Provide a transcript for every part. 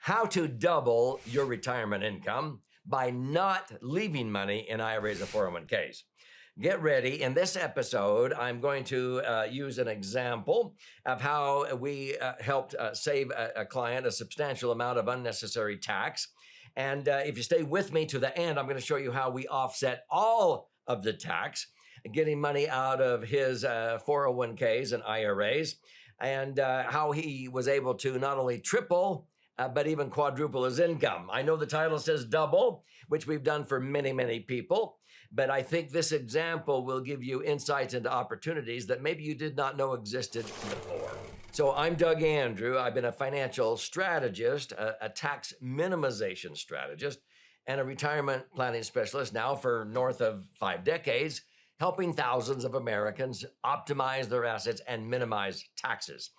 how to double your retirement income by not leaving money in IRAs and 401ks. Get ready. In this episode, I'm going to use an example of how we helped save a client a substantial amount of unnecessary tax. And if you stay with me to the end, I'm going to show you how we offset all of the tax, getting money out of his 401ks and IRAs, and how he was able to not only triple, but even quadruple his income. I know the title says double, which we've done for many, many people, but I think this example will give you insights into opportunities that maybe you did not know existed before. So I'm Doug Andrew. I've been a financial strategist, a tax minimization strategist, and a retirement planning specialist now for north of 5 decades, helping thousands of Americans optimize their assets and minimize taxes.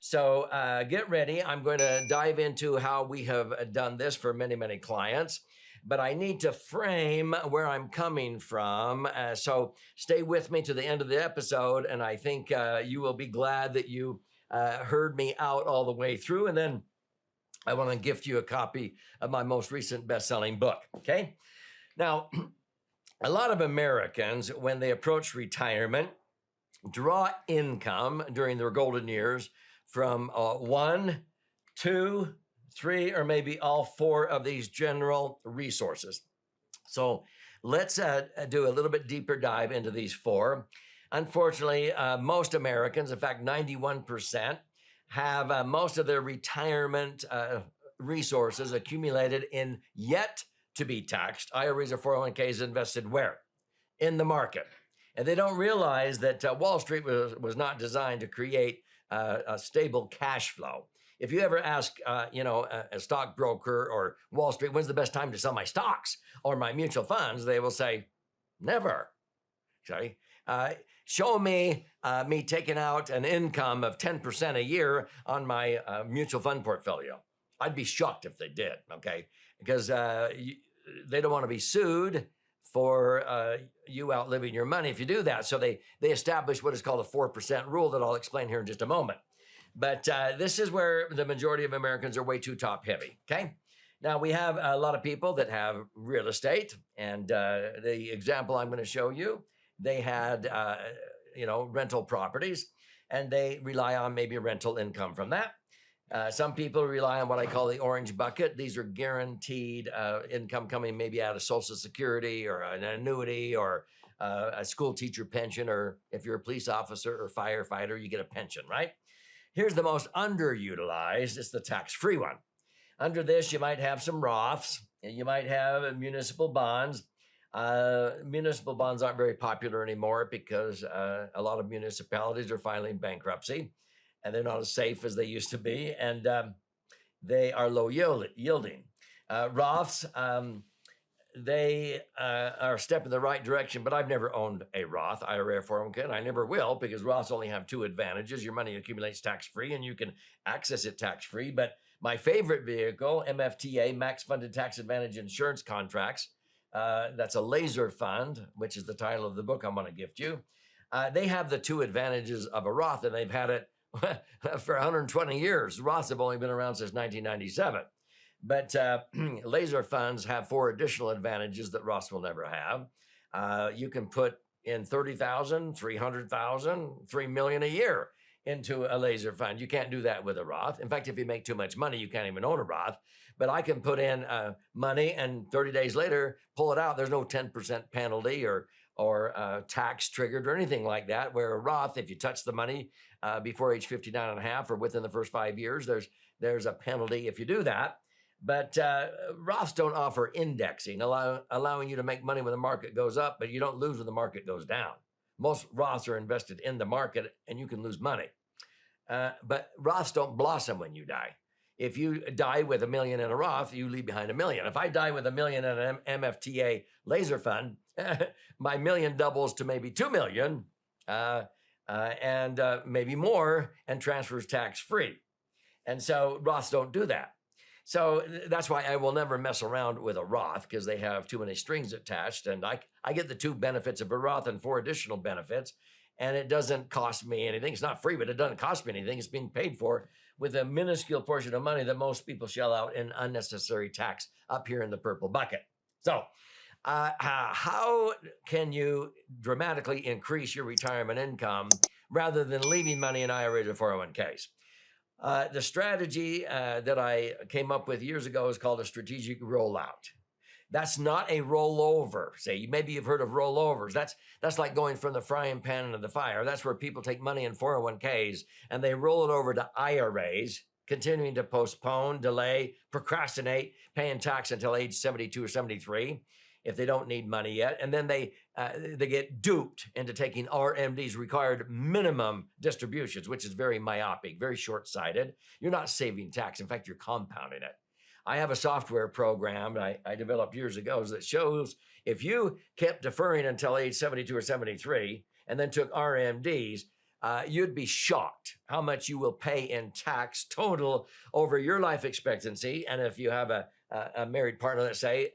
So get ready. I'm going to dive into how we have done this for many, many clients, but I need to frame where I'm coming from. So stay with me to the end of the episode, and I think you will be glad that you heard me out all the way through. And then I want to gift you a copy of my most recent best-selling book, okay? Now, a lot of Americans, when they approach retirement, draw income during their golden years from 1, 2, 3, or maybe all 4 of these general resources. So let's do a little bit deeper dive into these 4. Unfortunately, most Americans, in fact, 91%, have most of their retirement resources accumulated in yet to be taxed IRAs or 401ks invested where? In the market. And they don't realize that Wall Street was not designed to create a stable cash flow. If you ever ask, a stockbroker or Wall Street, when's the best time to sell my stocks or my mutual funds? They will say, never. Okay. Show me taking out an income of 10% a year on my mutual fund portfolio. I'd be shocked if they did, okay? Because they don't want to be sued for you outliving your money if you do that. So they establish what is called a 4% rule that I'll explain here in just a moment. But this is where the majority of Americans are way too top heavy, okay? Now, we have a lot of people that have real estate, and the example I'm going to show you, they had, rental properties, and they rely on maybe rental income from that. Some people rely on what I call the orange bucket. These are guaranteed income coming maybe out of Social Security or an annuity or a school teacher pension, or if you're a police officer or firefighter, you get a pension, right? Here's the most underutilized. It's the tax-free one. Under this, you might have some Roths. You might have municipal bonds. Municipal bonds aren't very popular anymore because a lot of municipalities are filing bankruptcy, and they're not as safe as they used to be, and they are low yielding. Roths, they are a step in the right direction, but I've never owned a Roth, IRA, or 401k, and I never will, because Roths only have 2 advantages. Your money accumulates tax-free, and you can access it tax-free. But my favorite vehicle, MFTA, Max Funded Tax Advantage Insurance Contracts, that's a laser fund, which is the title of the book I'm going to gift you. They have the 2 advantages of a Roth, and they've had it for 120 years. Roths have only been around since 1997. But laser funds have 4 additional advantages that Roths will never have. You can put in $30,000, $300,000, $3 million a year into a laser fund. You can't do that with a Roth. In fact, if you make too much money, you can't even own a Roth. But I can put in money and 30 days later, pull it out. There's no 10% penalty or tax triggered or anything like that. Where a Roth, if you touch the money before age 59 and a half or within the first 5 years, there's a penalty if you do that. But Roths don't offer indexing, allowing you to make money when the market goes up, but you don't lose when the market goes down. Most Roths are invested in the market, and you can lose money. But Roths don't blossom when you die. If you die with $1 million in a Roth, you leave behind $1 million. If I die with $1 million in an MFTA laser fund, my $1 million doubles to maybe $2 million and maybe more, and transfers tax-free. And so Roths don't do that. So that's why I will never mess around with a Roth, because they have too many strings attached. And I get the 2 benefits of a Roth and 4 additional benefits, and it doesn't cost me anything. It's not free, but it doesn't cost me anything. It's being paid for with a minuscule portion of money that most people shell out in unnecessary tax up here in the purple bucket. So, how can you dramatically increase your retirement income rather than leaving money in IRAs or 401ks? The strategy that I came up with years ago is called a strategic rollout. That's not a rollover. Say, maybe you've heard of rollovers. That's like going from the frying pan into the fire. That's where people take money in 401ks and they roll it over to IRAs, continuing to postpone, delay, procrastinate, paying tax until age 72 or 73 if they don't need money yet. And then they get duped into taking RMDs, required minimum distributions, which is very myopic, very short-sighted. You're not saving tax. In fact, you're compounding it. I have a software program I developed years ago that shows if you kept deferring until age 72 or 73 and then took RMDs, you'd be shocked how much you will pay in tax total over your life expectancy. And if you have a married partner, let's say,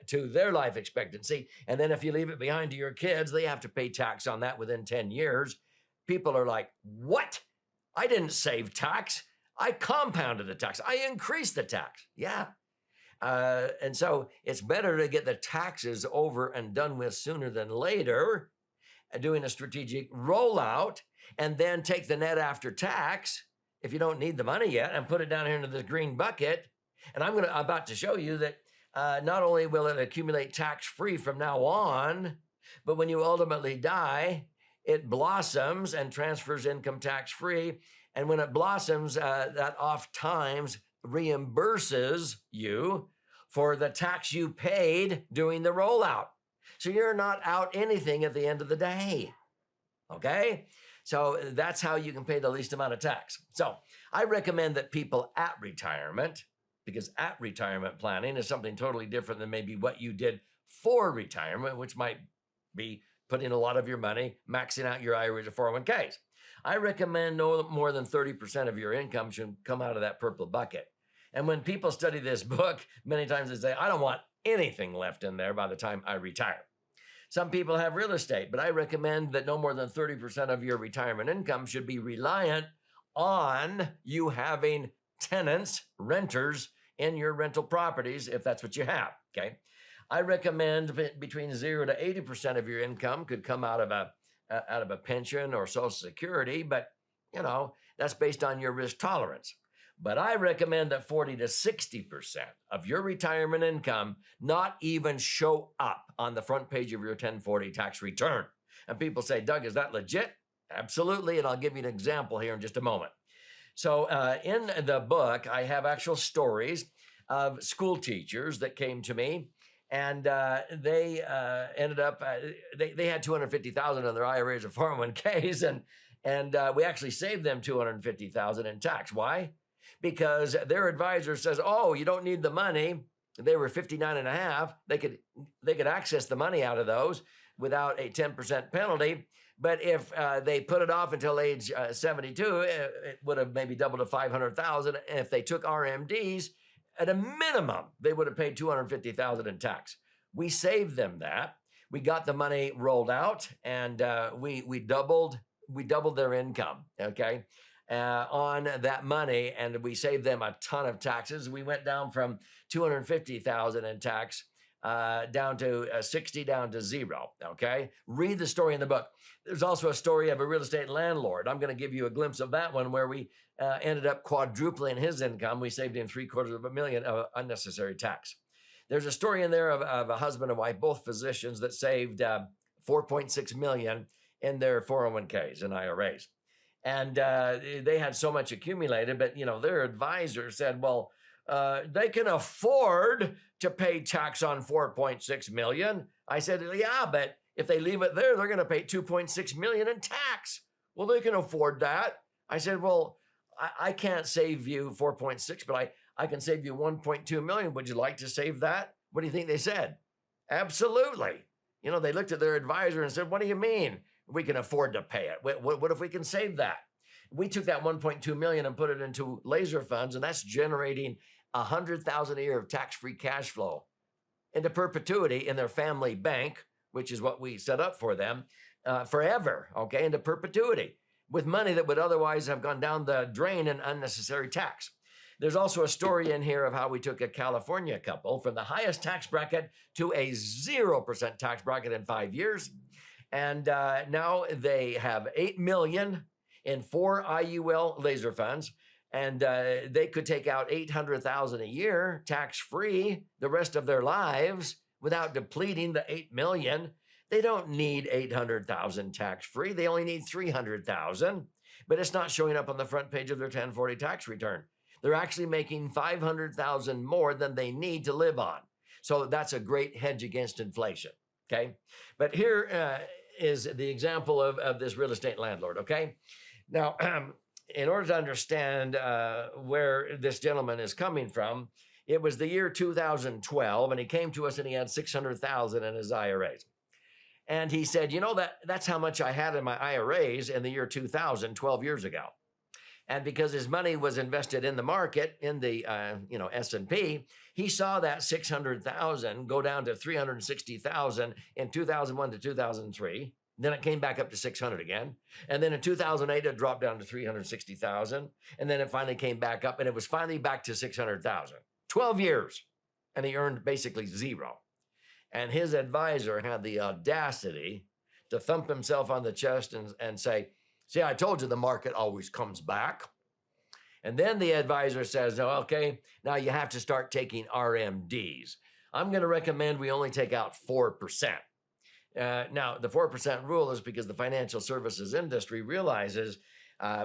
to their life expectancy, and then if you leave it behind to your kids, they have to pay tax on that within 10 years. People are like, what? I didn't save tax. I compounded the tax. I increased the tax. Yeah. And so it's better to get the taxes over and done with sooner than later, doing a strategic rollout, and then take the net after tax, if you don't need the money yet, and put it down here into this green bucket. And I'm about to show you that not only will it accumulate tax-free from now on, but when you ultimately die, it blossoms and transfers income tax-free. And when it blossoms, that oftentimes reimburses you for the tax you paid doing the rollout. So you're not out anything at the end of the day, okay? So that's how you can pay the least amount of tax. So I recommend that people at retirement, because at retirement planning is something totally different than maybe what you did for retirement, which might be putting a lot of your money, maxing out your IRAs or 401ks. I recommend no more than 30% of your income should come out of that purple bucket. And when people study this book, many times they say, I don't want anything left in there by the time I retire. Some people have real estate, but I recommend that no more than 30% of your retirement income should be reliant on you having tenants, renters in your rental properties, if that's what you have, okay? I recommend between 0 to 80% of your income could come out of a pension or Social Security, but that's based on your risk tolerance. But I recommend that 40 to 60% of your retirement income not even show up on the front page of your 1040 tax return. And people say, Doug, is that legit? Absolutely, and I'll give you an example here in just a moment. So in the book, I have actual stories of school teachers that came to me, and they ended up, they had $250,000 in their IRAs or 401ks, and we actually saved them $250,000 in tax. Why? Because their advisor says, oh, you don't need the money. They were 59 and a half. They could access the money out of those without a 10% penalty. But if they put it off until age 72, it would have maybe doubled to 500,000. And if they took RMDs, at a minimum, they would have paid 250,000 in tax. We saved them that. We got the money rolled out, and we doubled their income. Okay. On that money, and we saved them a ton of taxes. We went down from 250,000 in tax down to 60, down to 0. Okay, read the story in the book. There's also a story of a real estate landlord. I'm going to give you a glimpse of that one, where we ended up quadrupling his income. We saved him $750,000 of unnecessary tax. There's a story in there of a husband and wife, both physicians, that saved $4.6 million in their 401ks and IRAs. And they had so much accumulated, but their advisor said, well, they can afford to pay tax on $4.6 million. I said, yeah, but if they leave it there, they're going to pay $2.6 million in tax. Well, they can afford that. I said, well, I can't save you 4.6, but I can save you 1.2 million. Would you like to save that? What do you think they said? Absolutely. They looked at their advisor and said, what do you mean we can afford to pay it? What if we can save that? We took that 1.2 million and put it into laser funds, and that's generating 100,000 a year of tax-free cash flow into perpetuity in their family bank, which is what we set up for them, forever, okay, into perpetuity. with money that would otherwise have gone down the drain in unnecessary tax. There's also a story in here of how we took a California couple from the highest tax bracket to a 0% tax bracket in 5 years. And now they have $8 million in 4 IUL laser funds. And they could take out $800,000 a year tax-free the rest of their lives without depleting the $8 million. They don't need $800,000 tax-free. They only need $300,000, but it's not showing up on the front page of their 1040 tax return. They're actually making $500,000 more than they need to live on. So that's a great hedge against inflation, okay? But here is the example of this real estate landlord, okay? Now, in order to understand where this gentleman is coming from, it was the year 2012, and he came to us and he had $600,000 in his IRAs. And he said, you know, that's how much I had in my IRAs in the year 2000, 12 years ago. And because his money was invested in the market, in the S&P, he saw that 600,000 go down to 360,000 in 2001 to 2003. Then it came back up to 600 again. And then in 2008, it dropped down to 360,000. And then it finally came back up, and it was finally back to 600,000. 12 years. And he earned basically zero. And his advisor had the audacity to thump himself on the chest and say, see, I told you the market always comes back. And then the advisor says, oh, okay, now you have to start taking RMDs. I'm going to recommend we only take out 4%. Now, the 4% rule is because the financial services industry realizes,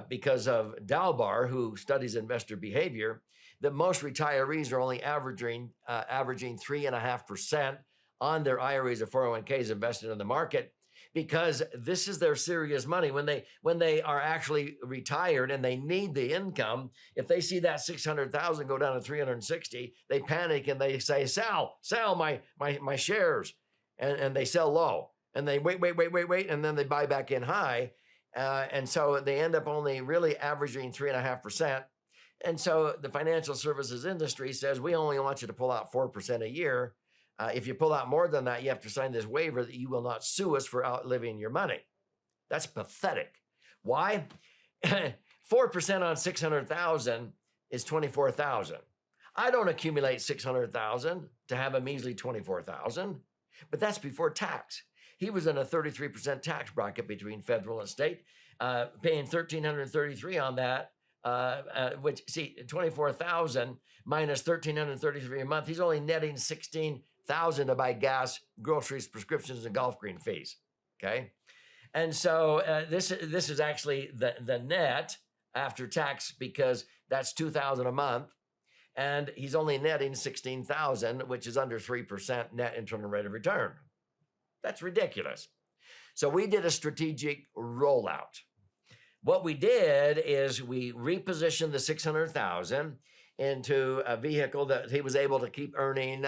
because of Dalbar, who studies investor behavior, that most retirees are only averaging 3.5% on their IRAs or 401ks invested in the market, because this is their serious money. When they are actually retired and they need the income, if they see that 600,000 go down to 360, they panic and they say, sell my shares, and they sell low, and they wait, and then they buy back in high, and so they end up only really averaging 3.5%. And so the financial services industry says, we only want you to pull out 4% a year. If you pull out more than that, you have to sign this waiver that you will not sue us for outliving your money. That's pathetic. Why? 4% on 600,000 is 24,000. I don't accumulate 600,000 to have a measly 24,000, but that's before tax. He was in a 33% tax bracket between federal and state, paying $1,333 on that. Which, see, 24,000 minus 1,333 a month, he's only netting 16,000 to buy gas, groceries, prescriptions, and golf green fees. Okay, and so this is actually the net after tax, because that's 2,000 a month, and he's only netting 16,000, which is under 3% net internal rate of return. That's ridiculous. So we did a strategic rollout. What we did is we repositioned the 600,000 into a vehicle that he was able to keep earning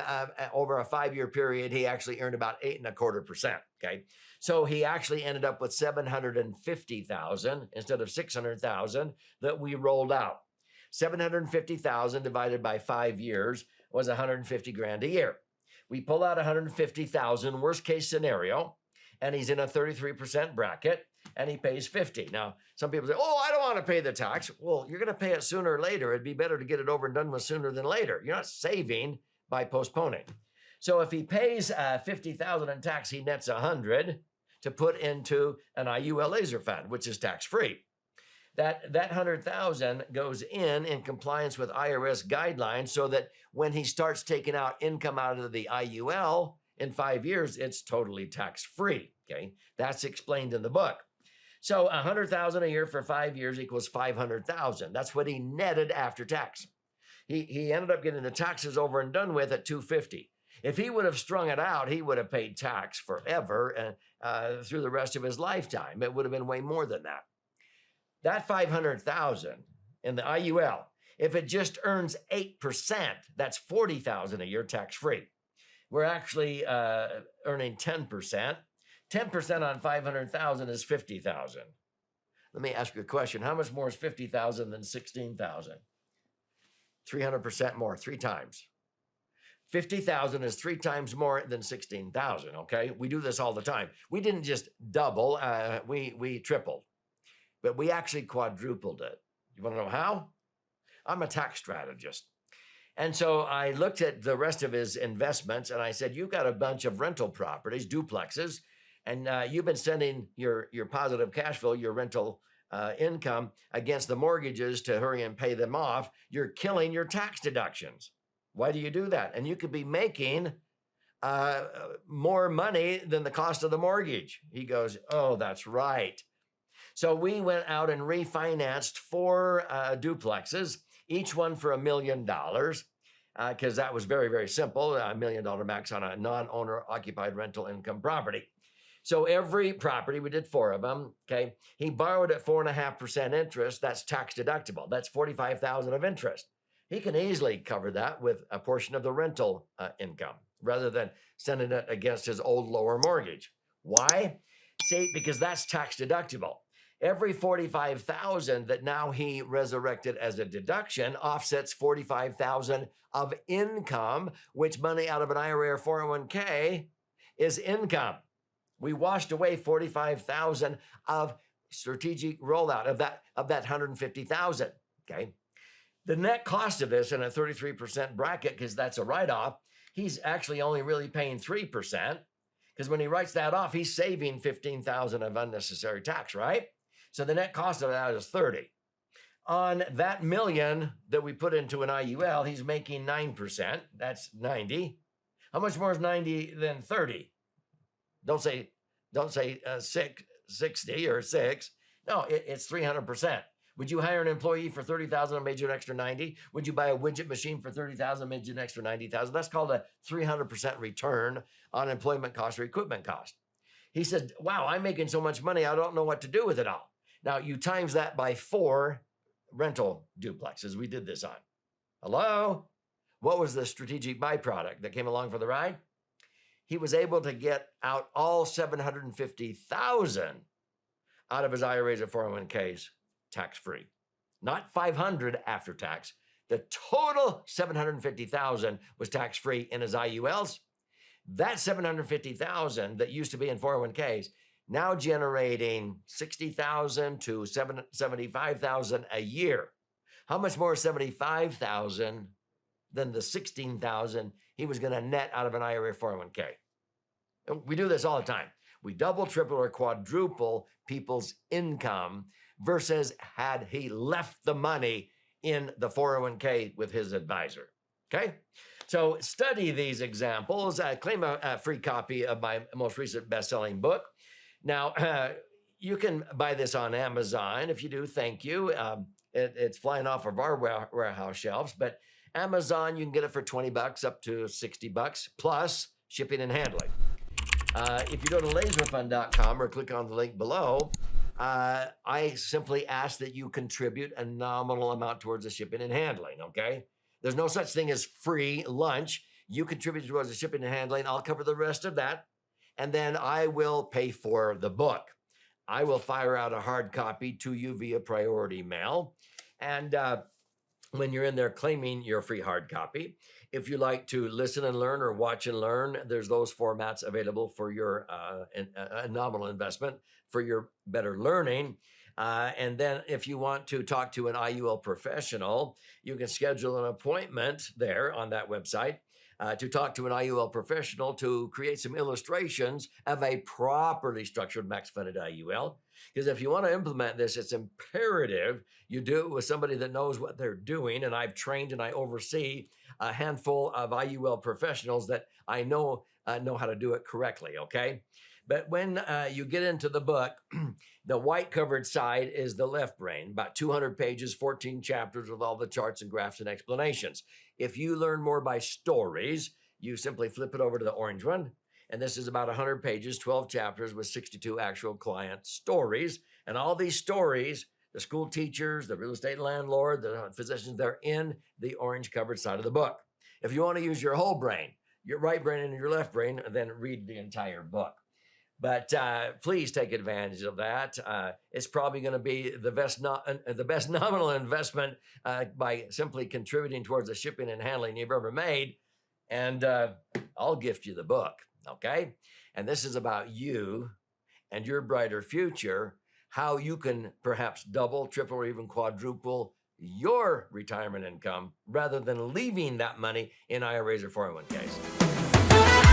over a 5-year period. He actually earned about 8.25%. Okay, so he actually ended up with 750,000 instead of 600,000 that we rolled out. 750,000 divided by 5 years was 150 grand a year. We pull out 150,000, worst case scenario, and he's in a 33% bracket, and he pays 50. Now, some people say, oh, I don't want to pay the tax. Well, you're going to pay it sooner or later. It'd be better to get it over and done with sooner than later. You're not saving by postponing. So if he pays 50,000 in tax, he nets 100 to put into an IUL laser fund, which is tax-free. That 100,000 goes in compliance with IRS guidelines, so that when he starts taking out income out of the IUL in 5 years, it's totally tax-free. Okay, that's explained in the book. So 100,000 a year for 5 years equals 500,000. That's what he netted after tax. He ended up getting the taxes over and done with at 250. If he would have strung it out, he would have paid tax forever and through the rest of his lifetime. It would have been way more than that. That 500,000 in the IUL, if it just earns 8%, that's 40,000 a year tax-free. We're actually earning 10%. 10% on 500,000 is 50,000. Let me ask you a question. How much more is 50,000 than 16,000? 300% more, 3 times. 50,000 is 3 times more than 16,000, okay? We do this all the time. We didn't just double, we tripled. but we actually quadrupled it. You want to know how? I'm a tax strategist. And so I looked at the rest of his investments and I said, you've got a bunch of rental properties, duplexes, and you've been sending your positive cash flow, your rental income against the mortgages to hurry and pay them off. You're killing your tax deductions. Why do you do that? And you could be making more money than the cost of the mortgage. He goes, oh, that's right. So we went out and refinanced 4 duplexes, each one for $1 million, because that was very, very simple, $1 million max on a non-owner occupied rental income property. So every property, we did 4 of them, okay? He borrowed at 4.5% interest. That's tax deductible. That's $45,000 of interest. He can easily cover that with a portion of the rental income rather than sending it against his old lower mortgage. Why? See, because that's tax deductible. Every $45,000 that now he resurrected as a deduction offsets $45,000 of income, which money out of an IRA or 401k is income. We washed away $45,000 of strategic rollout of that $150,000. Okay. The net cost of this in a 33% bracket, because that's a write-off, he's actually only really paying 3%, because when he writes that off, he's saving $15,000 of unnecessary tax, right? So the net cost of that is 30. On that $1 million that we put into an IUL, he's making 9%. That's 90. How much more is 90 than 30? Don't say 60 or 6. No, it's 300%. Would you hire an employee for $30,000 and made you an extra 90? Would you buy a widget machine for $30,000 and made you an extra 90,000? That's called a 300% return on employment cost or equipment cost. He said, wow, I'm making so much money, I don't know what to do with it all. Now you times that by 4 rental duplexes we did this on. Hello? What was the strategic byproduct that came along for the ride? He was able to get out all $750,000 out of his IRAs and 401ks tax-free. Not $500 after tax. The total $750,000 was tax-free in his IULs. That $750,000 that used to be in 401ks now generating $60,000 to $75,000 a year. How much more $75,000 than the $16,000 he was going to net out of an IRA 401k? We do this all the time. We double, triple, or quadruple people's income versus had he left the money in the 401k with his advisor. Okay? So study these examples. Claim a free copy of my most recent best-selling book. Now, you can buy this on Amazon. If you do, thank you. It's flying off of our warehouse shelves, but Amazon, you can get it for $20 up to $60 plus shipping and handling. If you go to laserfund.com or click on the link below, I simply ask that you contribute a nominal amount towards the shipping and handling, okay? There's no such thing as free lunch. You contribute towards the shipping and handling. I'll cover the rest of that. And then I will pay for the book. I will fire out a hard copy to you via priority mail. And when you're in there claiming your free hard copy, if you like to listen and learn or watch and learn, there's those formats available for your nominal investment for your better learning. And then if you want to talk to an IUL professional, you can schedule an appointment there on that website to talk to an IUL professional to create some illustrations of a properly structured max-funded IUL. Because if you want to implement this, it's imperative you do it with somebody that knows what they're doing. And I've trained and I oversee a handful of IUL professionals that I know how to do it correctly, okay? But when you get into the book, the white covered side is the left brain, about 200 pages, 14 chapters with all the charts and graphs and explanations. If you learn more by stories, you simply flip it over to the orange one. And this is about 100 pages, 12 chapters with 62 actual client stories. And all these stories, the school teachers, the real estate landlord, the physicians, they're in the orange covered side of the book. If you want to use your whole brain, your right brain and your left brain, then read the entire book. But please take advantage of that. It's probably going to be the best nominal investment by simply contributing towards the shipping and handling you've ever made. And I'll gift you the book, okay? And this is about you and your brighter future, how you can perhaps double, triple, or even quadruple your retirement income rather than leaving that money in IRAs or 401ks.